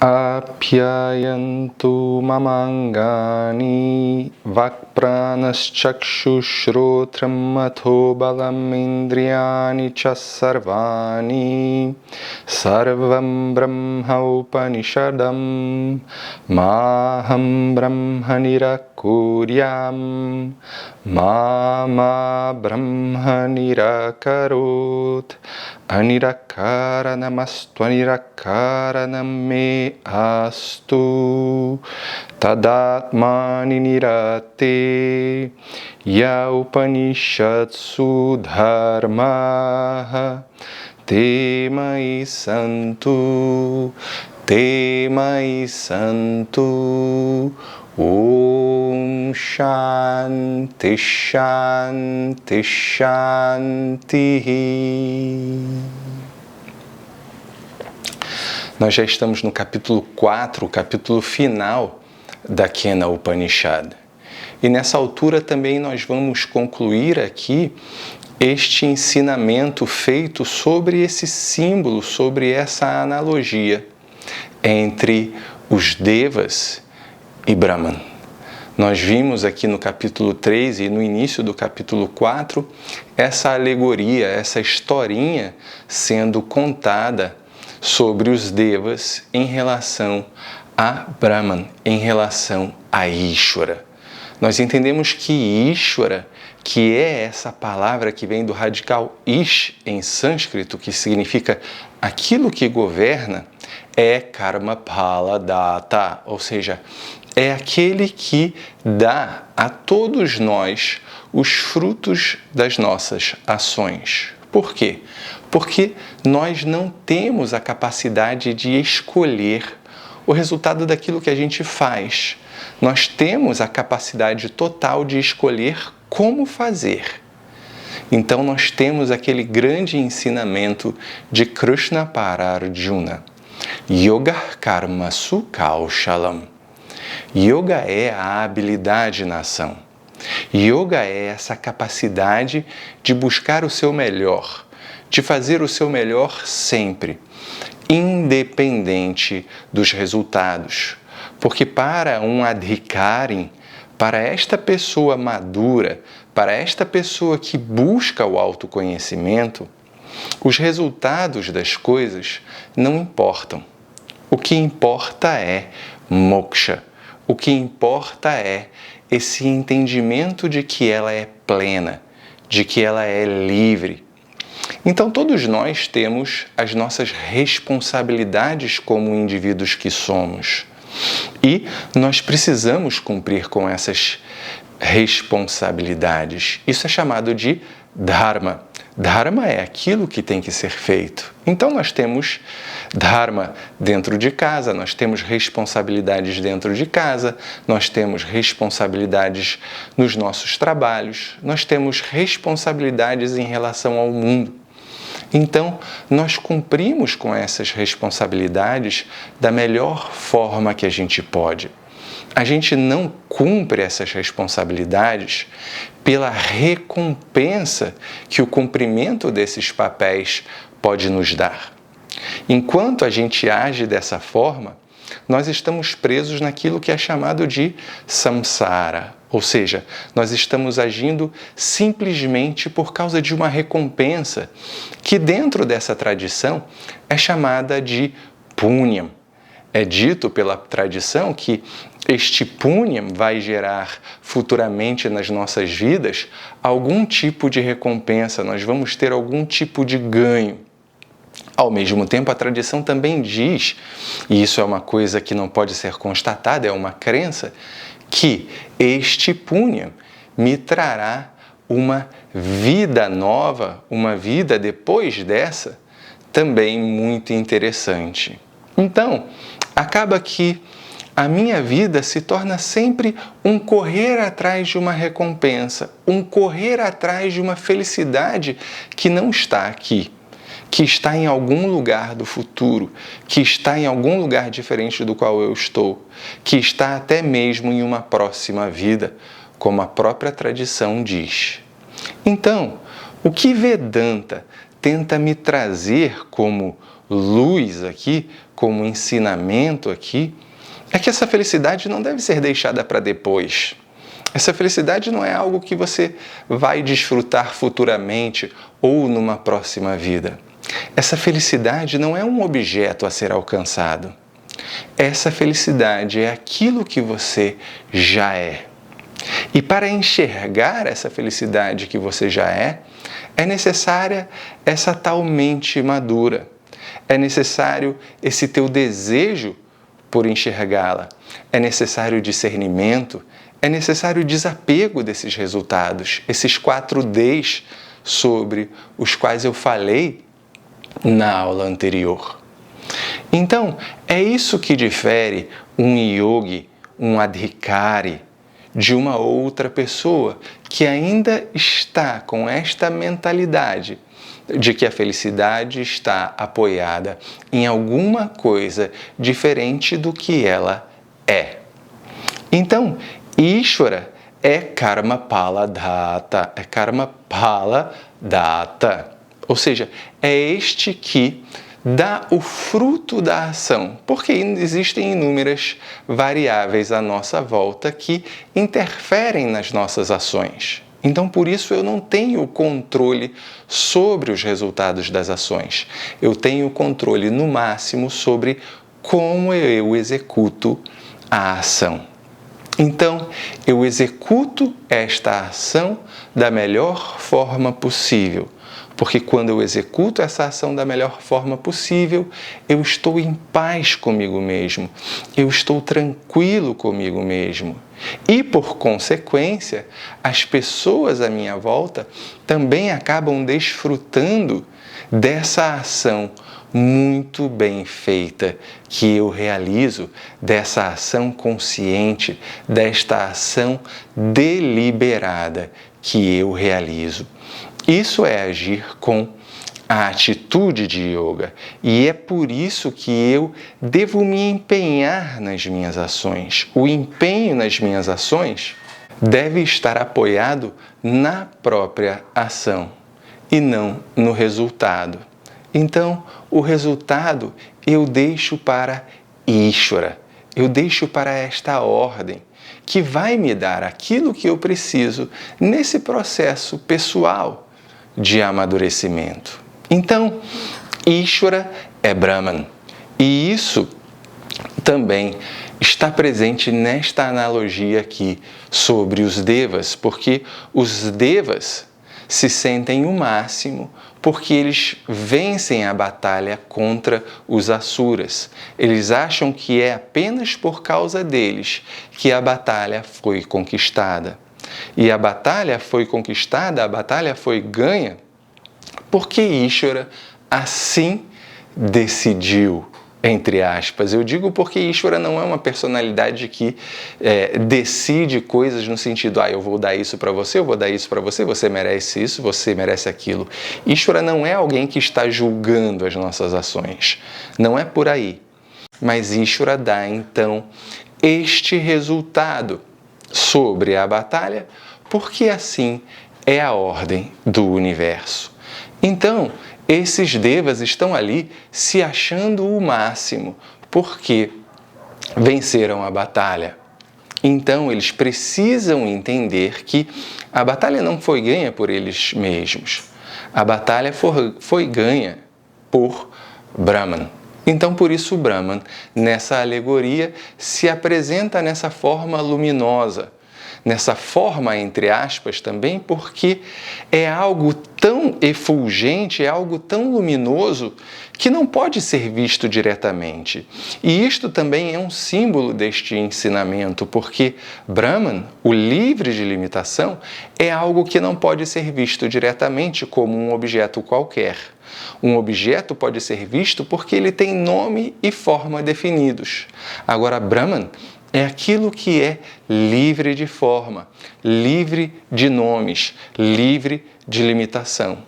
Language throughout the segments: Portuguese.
Apyayantu mamangani vakpranaschakshushrothram matho balam indriyani chasarvani sarvam brahma upanishadam maham brahma nirakuryam mama brahma nirakarut anirakaranamastu anirakaranam me astu tadatmani nirate ya upanishatsu dharmaha temai santu Om Shanti Shanti Shanti. Nós já estamos no capítulo 4, o capítulo final da Kena Upanishad. E nessa altura também nós vamos concluir aqui este ensinamento feito sobre esse símbolo, sobre essa analogia entre os Devas e Brahman. Nós vimos aqui no capítulo 3 e no início do capítulo 4 essa alegoria, essa historinha sendo contada sobre os Devas em relação a Brahman, em relação a Ishvara. Nós entendemos que Ishvara, que é essa palavra que vem do radical Ish em sânscrito, que significa aquilo que governa, é Karma Phala Data, ou seja, é aquele que dá a todos nós os frutos das nossas ações. Por quê? Porque nós não temos a capacidade de escolher o resultado daquilo que a gente faz. Nós temos a capacidade total de escolher como fazer. Então nós temos aquele grande ensinamento de Krishna para Arjuna. Yoga Karma Sukaushalam. Yoga é a habilidade na ação. Yoga é essa capacidade de buscar o seu melhor, de fazer o seu melhor sempre, independente dos resultados. Porque para um adhikarin, para esta pessoa madura, para esta pessoa que busca o autoconhecimento, os resultados das coisas não importam. O que importa é moksha. O que importa é esse entendimento de que ela é plena, de que ela é livre. Então, todos nós temos as nossas responsabilidades como indivíduos que somos. E nós precisamos cumprir com essas responsabilidades. Isso é chamado de Dharma. Dharma é aquilo que tem que ser feito. Então nós temos Dharma dentro de casa, nós temos responsabilidades dentro de casa, nós temos responsabilidades nos nossos trabalhos, nós temos responsabilidades em relação ao mundo. Então, nós cumprimos com essas responsabilidades da melhor forma que a gente pode. A gente não cumpre essas responsabilidades pela recompensa que o cumprimento desses papéis pode nos dar. Enquanto a gente age dessa forma, nós estamos presos naquilo que é chamado de samsara, ou seja, nós estamos agindo simplesmente por causa de uma recompensa que dentro dessa tradição é chamada de punyam. É dito pela tradição que este punyam vai gerar futuramente nas nossas vidas algum tipo de recompensa, nós vamos ter algum tipo de ganho. Ao mesmo tempo, a tradição também diz, e isso é uma coisa que não pode ser constatada, é uma crença, que este punyam me trará uma vida nova, uma vida depois dessa, também muito interessante. Então, acaba que a minha vida se torna sempre um correr atrás de uma recompensa, um correr atrás de uma felicidade que não está aqui, que está em algum lugar do futuro, que está em algum lugar diferente do qual eu estou, que está até mesmo em uma próxima vida, como a própria tradição diz. Então, o que Vedanta tenta me trazer como luz aqui, como ensinamento aqui, é que essa felicidade não deve ser deixada para depois. Essa felicidade não é algo que você vai desfrutar futuramente ou numa próxima vida. Essa felicidade não é um objeto a ser alcançado. Essa felicidade é aquilo que você já é. E para enxergar essa felicidade que você já é necessária essa tal mente madura. É necessário esse teu desejo por enxergá-la. É necessário discernimento, é necessário desapego desses resultados, esses 4 Ds sobre os quais eu falei na aula anterior. Então, é isso que difere um yogi, um adhikari, de uma outra pessoa que ainda está com esta mentalidade de que a felicidade está apoiada em alguma coisa diferente do que ela é. Então, Ishvara é karma pala data, ou seja, é este que dá o fruto da ação, porque existem inúmeras variáveis à nossa volta que interferem nas nossas ações. Então, por isso, eu não tenho controle sobre os resultados das ações. Eu tenho controle, no máximo, sobre como eu executo a ação. Então, eu executo esta ação da melhor forma possível. Porque quando eu executo essa ação da melhor forma possível, eu estou em paz comigo mesmo, eu estou tranquilo comigo mesmo. E, por consequência, as pessoas à minha volta também acabam desfrutando dessa ação muito bem feita que eu realizo, dessa ação consciente, desta ação deliberada que eu realizo. Isso é agir com a atitude de yoga e é por isso que eu devo me empenhar nas minhas ações. O empenho nas minhas ações deve estar apoiado na própria ação e não no resultado. Então, o resultado eu deixo para Ishvara, eu deixo para esta ordem que vai me dar aquilo que eu preciso nesse processo pessoal de amadurecimento. Então, Ishvara é Brahman. E isso também está presente nesta analogia aqui sobre os devas, porque os devas se sentem o máximo porque eles vencem a batalha contra os asuras. Eles acham que é apenas por causa deles que a batalha foi conquistada. E a batalha foi conquistada, a batalha foi ganha, porque Ishvara assim decidiu, entre aspas. Eu digo porque Ishvara não é uma personalidade que decide coisas no sentido, eu vou dar isso para você, eu vou dar isso para você, você merece isso, você merece aquilo. Ishvara não é alguém que está julgando as nossas ações. Não é por aí. Mas Ishvara dá, então, este resultado sobre a batalha, porque assim é a ordem do universo. Então, esses devas estão ali se achando o máximo, porque venceram a batalha. Então, eles precisam entender que a batalha não foi ganha por eles mesmos. A batalha foi ganha por Brahman. Então, por isso, o Brahman, nessa alegoria, se apresenta nessa forma luminosa, nessa forma, entre aspas, também, porque é algo tão efulgente, é algo tão luminoso, que não pode ser visto diretamente. E isto também é um símbolo deste ensinamento, porque Brahman, o livre de limitação, é algo que não pode ser visto diretamente como um objeto qualquer. Um objeto pode ser visto porque ele tem nome e forma definidos. Agora, Brahman é aquilo que é livre de forma, livre de nomes, livre de limitação.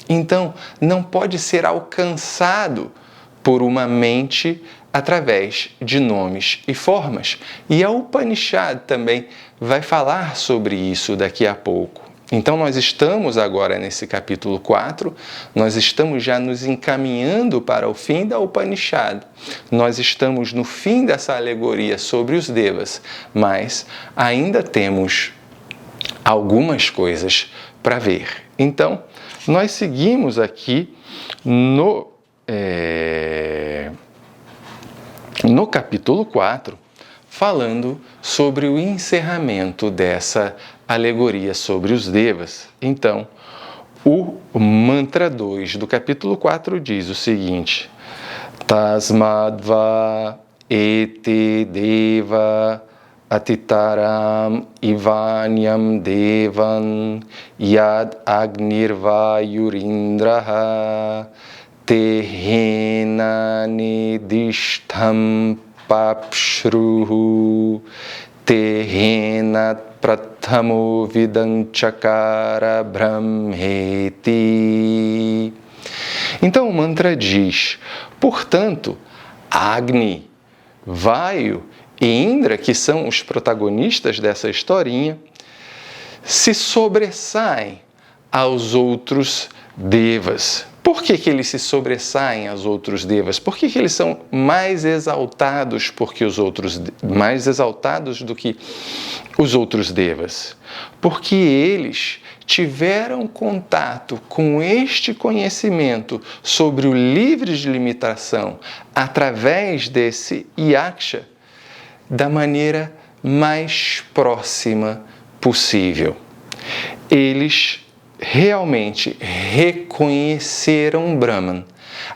Então, não pode ser alcançado por uma mente através de nomes e formas. E a Upanishad também vai falar sobre isso daqui a pouco. Então, nós estamos agora nesse capítulo 4, nós estamos já nos encaminhando para o fim da Upanishad. Nós estamos no fim dessa alegoria sobre os devas, mas ainda temos algumas coisas para ver. Então, nós seguimos aqui no capítulo 4, falando sobre o encerramento dessa alegoria sobre os devas. Então, o mantra 2 do capítulo 4 diz o seguinte: Tasmadva ete deva atitaram ivanyam devan yad agnirvayurindraha tehena nidishtham papshruhu tehena prathamo vidanchakara brahmeti. Então o mantra diz: portanto, Agni, Vayu e Indra, que são os protagonistas dessa historinha, se sobressaem aos outros devas. Por que eles se sobressaem aos outros devas? Por que eles são mais exaltados do que os outros devas? Porque eles tiveram contato com este conhecimento sobre o livre de limitação através desse yaksha da maneira mais próxima possível. Eles realmente reconheceram Brahman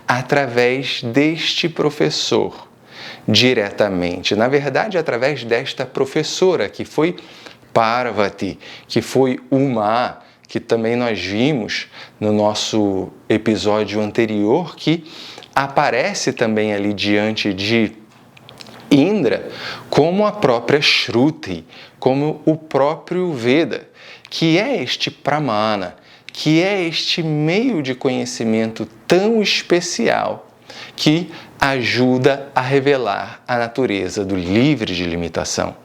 através deste professor, diretamente. Na verdade, através desta professora, que foi Parvati, que foi Uma, que também nós vimos no nosso episódio anterior, que aparece também ali diante de Indra como a própria Shruti, como o próprio Veda, que é este pramana, que é este meio de conhecimento tão especial que ajuda a revelar a natureza do livre de limitação.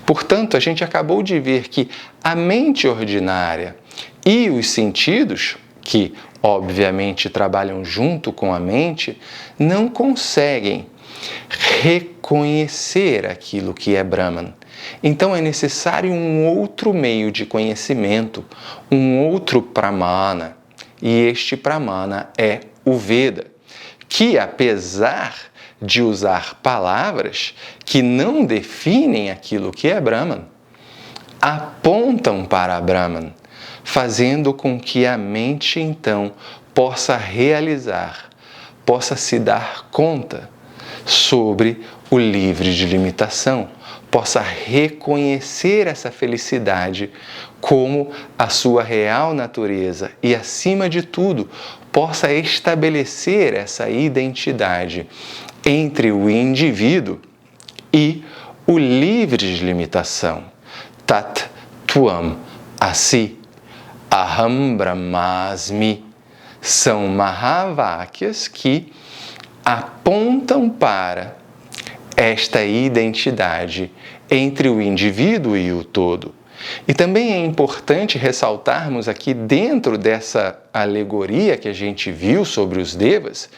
Portanto, a gente acabou de ver que a mente ordinária e os sentidos, que obviamente trabalham junto com a mente, não conseguem reconhecer aquilo que é Brahman. Então é necessário um outro meio de conhecimento, um outro pramana, e este pramana é o Veda, que apesar de usar palavras que não definem aquilo que é Brahman, apontam para Brahman, fazendo com que a mente então possa realizar, possa se dar conta sobre o livre de limitação, possa reconhecer essa felicidade como a sua real natureza e, acima de tudo, possa estabelecer essa identidade entre o indivíduo e o livre de limitação. Tat Tuam Asi Aham Brahmasmi são Mahavakyas que apontam para esta identidade entre o indivíduo e o todo. E também é importante ressaltarmos aqui, dentro dessa alegoria que a gente viu sobre os devas,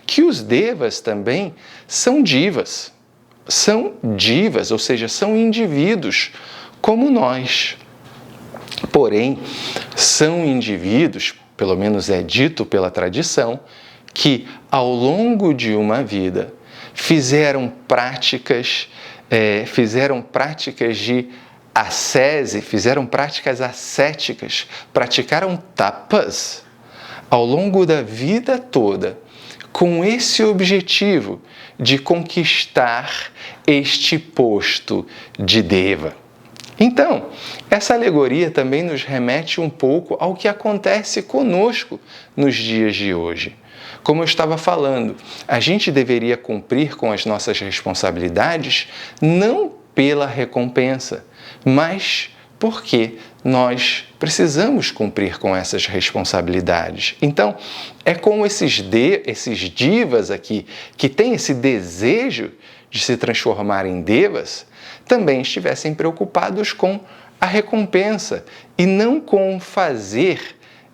que os devas também são divas. São divas, ou seja, são indivíduos como nós. Porém, são indivíduos, pelo menos é dito pela tradição, que ao longo de uma vida fizeram práticas de ascese, fizeram práticas ascéticas, praticaram tapas ao longo da vida toda, com esse objetivo de conquistar este posto de deva. Então, essa alegoria também nos remete um pouco ao que acontece conosco nos dias de hoje. Como eu estava falando, a gente deveria cumprir com as nossas responsabilidades não pela recompensa, mas porque nós precisamos cumprir com essas responsabilidades. Então, é como esses divas aqui, que têm esse desejo de se transformar em devas, também estivessem preocupados com a recompensa e não com o fazer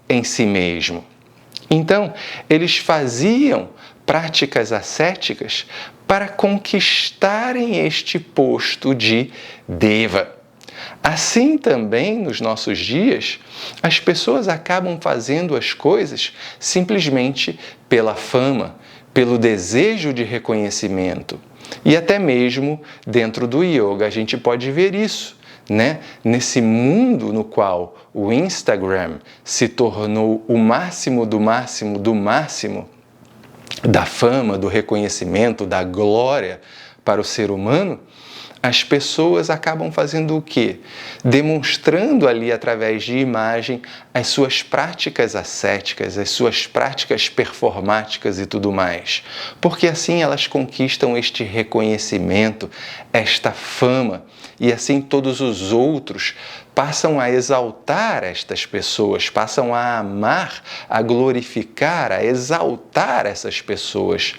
em si mesmo. Então, eles faziam práticas ascéticas para conquistarem este posto de deva. Assim também, nos nossos dias, as pessoas acabam fazendo as coisas simplesmente pela fama, pelo desejo de reconhecimento. E até mesmo dentro do yoga a gente pode ver isso, né? Nesse mundo no qual o Instagram se tornou o máximo do máximo do máximo da fama, do reconhecimento, da glória para o ser humano, as pessoas acabam fazendo o quê? Demonstrando ali através de imagem as suas práticas ascéticas, as suas práticas performáticas e tudo mais. Porque assim elas conquistam este reconhecimento, esta fama, e assim todos os outros passam a exaltar estas pessoas, passam a amar, a glorificar, a exaltar essas pessoas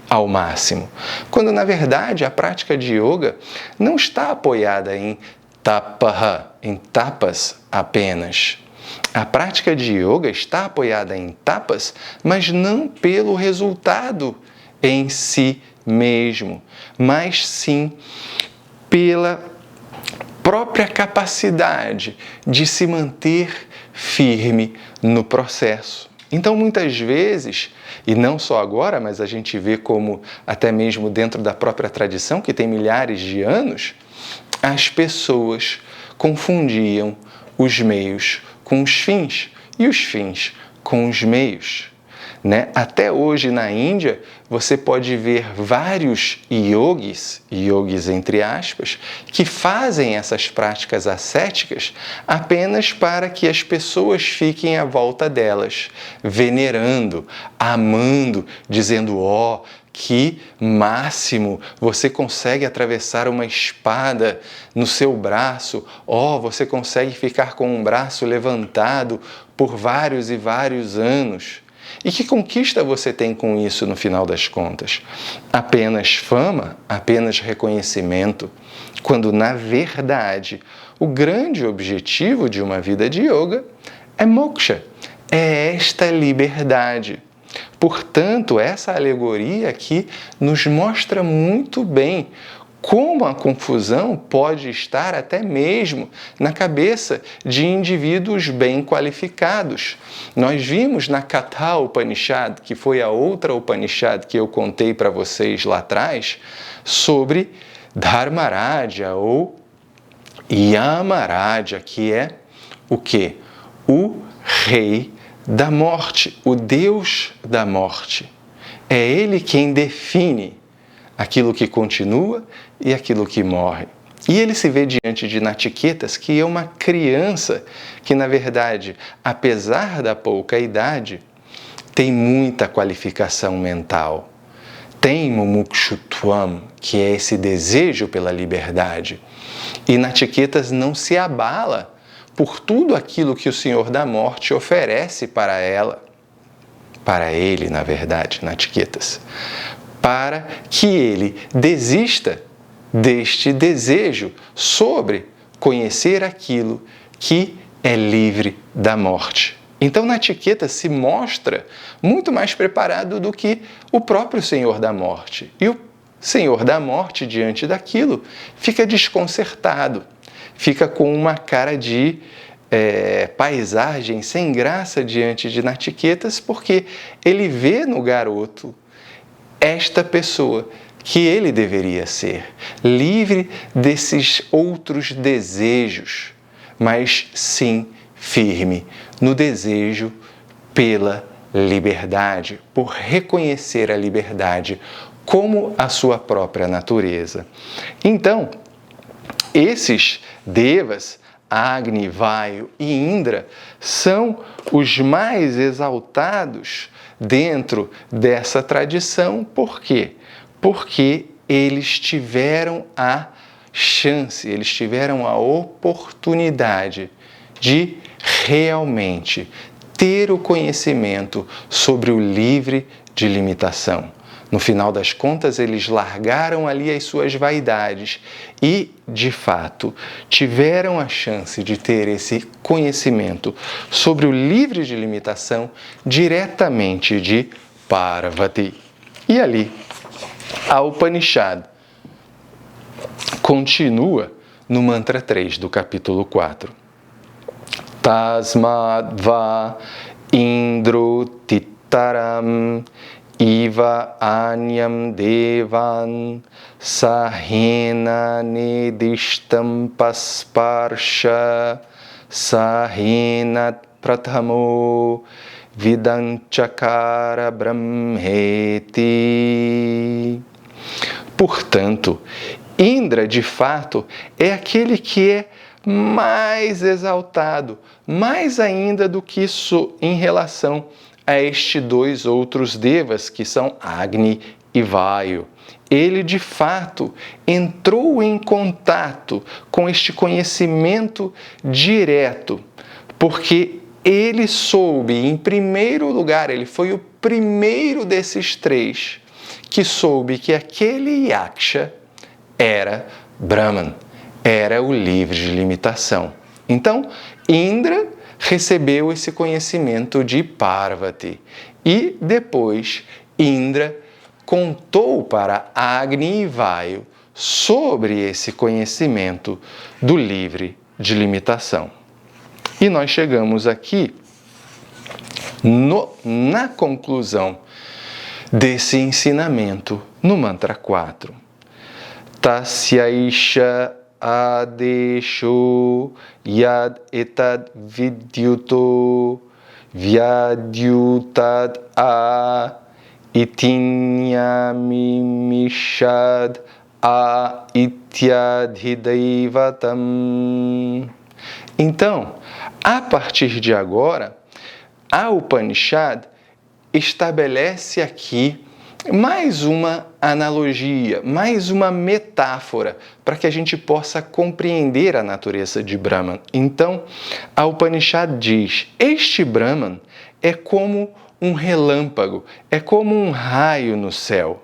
ao máximo. Quando, na verdade, a prática de yoga não está apoiada em tapaha, em tapas apenas. A prática de yoga está apoiada em tapas, mas não pelo resultado em si mesmo, mas sim pela própria capacidade de se manter firme no processo. Então, muitas vezes, e não só agora, mas a gente vê como até mesmo dentro da própria tradição, que tem milhares de anos, as pessoas confundiam os meios com os fins e os fins com os meios. Né? Até hoje na Índia, você pode ver vários yogis entre aspas, que fazem essas práticas ascéticas apenas para que as pessoas fiquem à volta delas, venerando, amando, dizendo, ó, que máximo, você consegue atravessar uma espada no seu braço, ó, você consegue ficar com um braço levantado por vários e vários anos. E que conquista você tem com isso no final das contas? Apenas fama? Apenas reconhecimento? Quando, na verdade, o grande objetivo de uma vida de yoga é moksha, é esta liberdade. Portanto, essa alegoria aqui nos mostra muito bem como a confusão pode estar até mesmo na cabeça de indivíduos bem qualificados. Nós vimos na Katha Upanishad, que foi a outra Upanishad que eu contei para vocês lá atrás, sobre Dharmaraja ou Yamaraja, que é o quê? O rei da morte, o Deus da morte. É ele quem define aquilo que continua e aquilo que morre. E ele se vê diante de Natiketas, que é uma criança que, na verdade, apesar da pouca idade, tem muita qualificação mental. Tem mumukshutvam, que é esse desejo pela liberdade. E Natiketas não se abala por tudo aquilo que o Senhor da Morte oferece para ela, para ele, na verdade, Natiketas, para que ele desista deste desejo sobre conhecer aquilo que é livre da morte. Então, Natiketas se mostra muito mais preparado do que o próprio Senhor da Morte. E o Senhor da Morte, diante daquilo, fica desconcertado, fica com uma cara de paisagem sem graça diante de Natiketas, porque ele vê no garoto esta pessoa que ele deveria ser, livre desses outros desejos, mas sim firme no desejo pela liberdade, por reconhecer a liberdade como a sua própria natureza. Então, esses devas, Agni, Vayu e Indra, são os mais exaltados dentro dessa tradição. Por quê? Porque eles tiveram a chance, eles tiveram a oportunidade de realmente ter o conhecimento sobre o livre de limitação. No final das contas, eles largaram ali as suas vaidades e, de fato, tiveram a chance de ter esse conhecimento sobre o livre de limitação diretamente de Parvati. E ali, a Upanishad continua no mantra 3 do capítulo 4. Tasmadva Indro Titaram Iva Anyam Devan Sahena Nedishtam Pasparsha Sahena Prathamo Vidanchakara Brahmeti. Portanto, Indra, de fato, é aquele que é mais exaltado, mais ainda do que isso em relação a estes dois outros devas, que são Agni e Vayu. Ele, de fato, entrou em contato com este conhecimento direto, porque ele soube, em primeiro lugar, ele foi o primeiro desses três que soube que aquele Yaksha era Brahman, era o livre de limitação. Então, Indra recebeu esse conhecimento de Parvati e depois Indra contou para Agni e Vayu sobre esse conhecimento do livre de limitação. E nós chegamos aqui na conclusão desse ensinamento no mantra 4. Tasyaisha adesho yad etad vidyuto vyadyutad a itinyamimishad a ityadhidaivatam. Então, a partir de agora, a Upanishad estabelece aqui mais uma analogia, mais uma metáfora para que a gente possa compreender a natureza de Brahman. Então, a Upanishad diz: este Brahman é como um relâmpago, é como um raio no céu.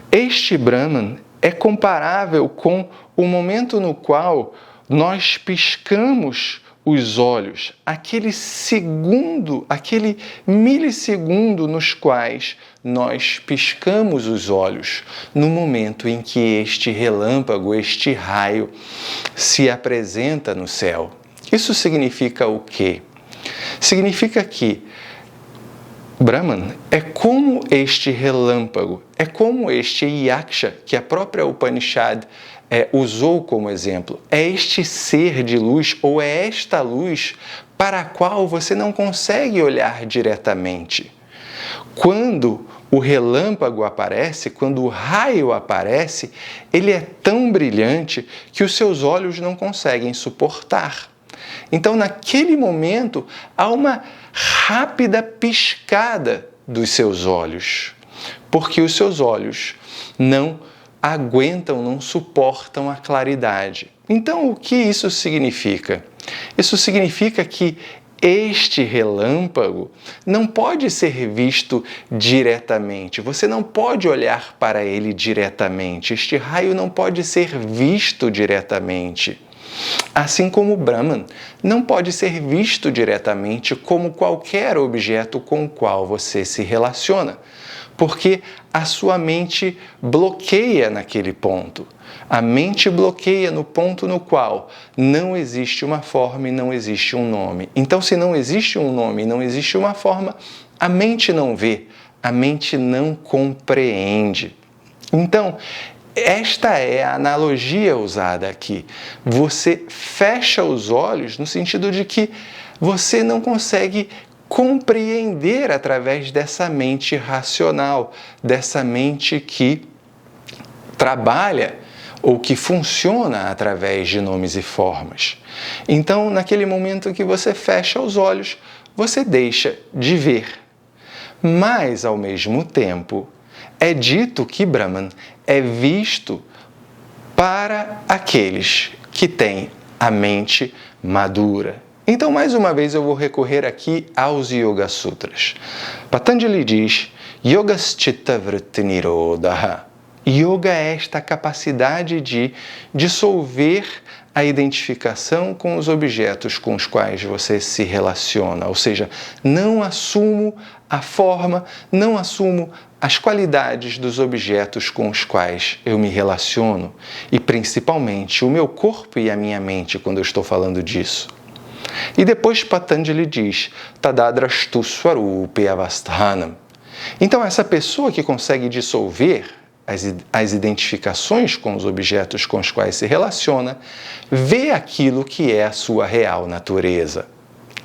Este Brahman é comparável com o momento no qual nós piscamos os olhos, aquele segundo, aquele milissegundo nos quais nós piscamos os olhos, no momento em que este relâmpago, este raio, se apresenta no céu. Isso significa o quê? Significa que Brahman é como este relâmpago, é como este Yaksha, que a própria Upanishad usou como exemplo. É este ser de luz, ou é esta luz para a qual você não consegue olhar diretamente. Quando o relâmpago aparece, quando o raio aparece, ele é tão brilhante que os seus olhos não conseguem suportar. Então, naquele momento, há uma rápida piscada dos seus olhos, porque os seus olhos não aguentam, não suportam a claridade. Então, o que isso significa? Isso significa que este relâmpago não pode ser visto diretamente. Você não pode olhar para ele diretamente. Este raio não pode ser visto diretamente. Assim como o Brahman não pode ser visto diretamente como qualquer objeto com o qual você se relaciona, porque a sua mente bloqueia naquele ponto. A mente bloqueia no ponto no qual não existe uma forma e não existe um nome. Então, se não existe um nome e não existe uma forma, a mente não vê, a mente não compreende. Então, esta é a analogia usada aqui. Você fecha os olhos no sentido de que você não consegue compreender através dessa mente racional, dessa mente que trabalha ou que funciona através de nomes e formas. Então, naquele momento que você fecha os olhos, você deixa de ver. Mas, ao mesmo tempo, é dito que Brahman é visto para aqueles que têm a mente madura. Então, mais uma vez, eu vou recorrer aqui aos Yoga Sutras. Patanjali diz: Yogaschitta vritti nirodha. Yoga é esta capacidade de dissolver a identificação com os objetos com os quais você se relaciona. Ou seja, não assumo a forma, não assumo as qualidades dos objetos com os quais eu me relaciono. E principalmente o meu corpo e a minha mente quando eu estou falando disso. E depois Patanjali diz, Tadadrashtu swarupe avasthanam. Então essa pessoa que consegue dissolver as identificações com os objetos com os quais se relaciona, vê aquilo que é a sua real natureza.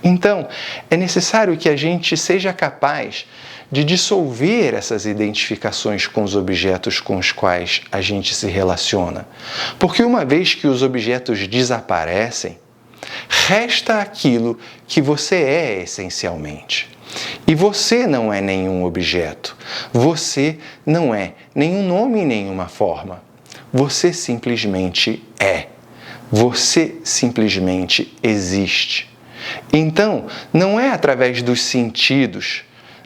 Então, é necessário que a gente seja capaz de dissolver essas identificações com os objetos com os quais a gente se relaciona. Porque uma vez que os objetos desaparecem, resta aquilo que você é essencialmente. E você não é nenhum objeto. Você não é nenhum nome e nenhuma forma. Você simplesmente é. Você simplesmente existe. Então, não é através dos sentidos,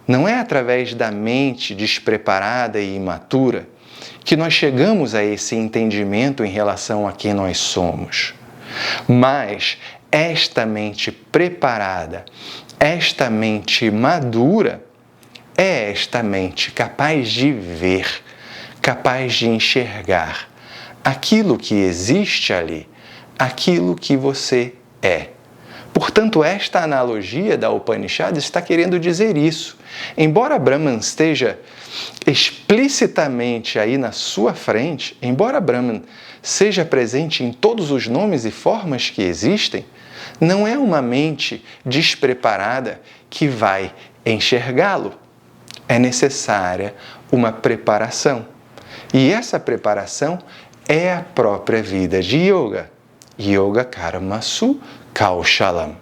não é através da mente despreparada e imatura que nós chegamos a esse entendimento em relação a quem nós somos. Mas esta mente preparada, esta mente madura, é esta mente capaz de ver, capaz de enxergar aquilo que existe ali, aquilo que você é. Portanto, esta analogia da Upanishad está querendo dizer isso. Embora Brahman esteja explicitamente aí na sua frente, embora Brahman seja presente em todos os nomes e formas que existem, não é uma mente despreparada que vai enxergá-lo. É necessária uma preparação. E essa preparação é a própria vida de yoga. Yoga Karmasu Kaushalam.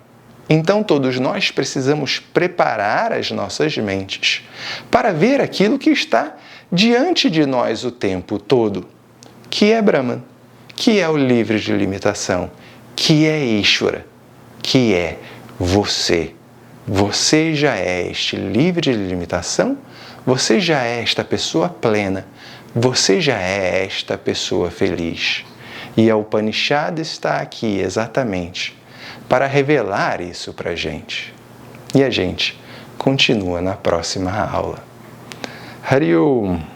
Então, todos nós precisamos preparar as nossas mentes para ver aquilo que está diante de nós o tempo todo, que é Brahman, que é o livre de limitação, que é Ishvara, que é você. Você já é este livre de limitação, você já é esta pessoa plena, você já é esta pessoa feliz. E a Upanishad está aqui exatamente para revelar isso para a gente. E a gente continua na próxima aula. Hari Om!